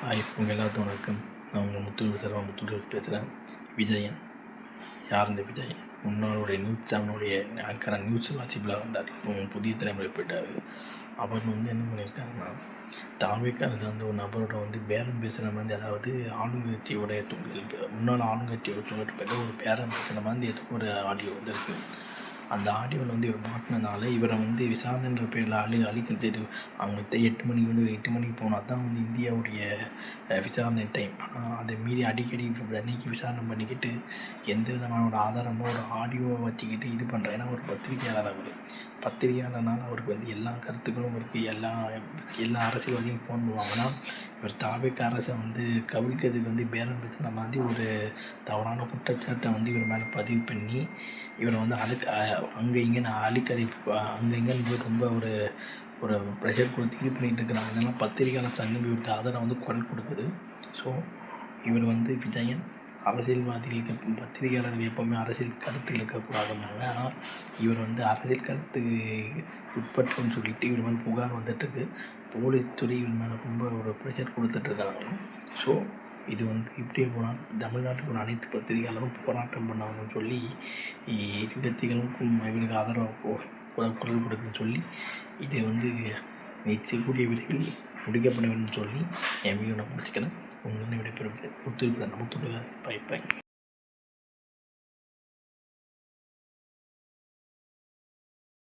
உங்கள் எல்லாத்துக்கும் வணக்கம். நான் உங்கள் முத்துரு பேசுகிறேன். விஜயன் யார்? இந்த விஜயன் முன்னாளுடைய நியூஸ் சேனலுடைய ஆங்கராக நியூஸ் வாசிப்பில் வந்தார். இப்போ புதிய தலைமுறை போயிட்டார். அவர் என்ன பண்ணியிருக்காருன்னா, தாவேக்காக சார்ந்த ஒரு நபரோட பேரம் பேசுகிற மாதிரி, அதாவது ஆளுங்கட்சியோடைய முன்னாள் ஆளுங்கட்சியோட தூங்கிட்டு போய் ஒரு பேரம் பேசுகிற மாதிரி ஏதோ ஒரு ஆடியோ இருக்குது. அந்த ஆடியோவில் இவர் மாட்டினதுனால இவரை விசாரணைன்ற பேரில் அழிக்கல் செய்து அவங்க 8 மணிக்கு போனால் தான் இந்தியாவுடைய விசாரணை டைம். ஆனால் அதை மீறி அடிக்கடி அன்றைக்கி விசாரணை பண்ணிக்கிட்டு எந்த விதமான ஒரு ஆதாரமோ ஒரு ஆடியோவை வச்சுக்கிட்டு இது பண்ணுறேன். ஏன்னா ஒரு பத்திரிகையாளர்னால அவருக்கு எல்லா கருத்துக்களும் இருக்குது. எல்லா அரசியல்வாதியும் ஃபோன் பண்ணுவாங்கன்னா, இவர் தாவேக்கா அரசை கவிழ்க்கிறதுக்கு பேரம் பேசுகிற மாதிரி ஒரு தவறான குற்றச்சாட்டை இவர் மேலே பதிவு பண்ணி இவரை அங்கே இங்கேன்னு அங்கே இங்கேன்னு ரொம்ப ஒரு ப்ரெஷர் கொடுத்து இது பண்ணிகிட்டு இருக்கிறாங்க. இதெல்லாம் பத்திரிகையாளர் சங்கம் இவருக்கு ஆதரவு குரல் கொடுக்குது. ஸோ இவர் விஜயன் அரசியல்வாதிகளுக்கு பத்திரிகையாளர்கள் எப்போவுமே அரசியல் கருத்து இருக்கக்கூடாதுன்னாங்க. ஆனால் இவர் அரசியல் கருத்து உட்பட்டுன்னு சொல்லிட்டு இவர் மேலே புகார் வந்துட்டுருக்கு. போலீஸ் துறை இவர் மேலே ரொம்ப ஒரு ப்ரெஷர் கொடுத்துட்ருக்காங்க. ஸோ இது இப்படியே போனால் தமிழ்நாட்டுக்கு ஒரு அனைத்து பத்திரிகையாளரும் போராட்டம் பண்ணாங்கன்னு சொல்லி எதிர்கட்சிகளுக்கும் இவருக்கு ஆதரவாக குரல் கொடுக்குன்னு சொல்லி இதை கூடிய விரைவில் முடிக்கப்பட வேண்டும் சொல்லி என் வீடியோ நான் முடிச்சுக்கிறேன். உங்கள் விடைபெறுவது முத்துரு. பை.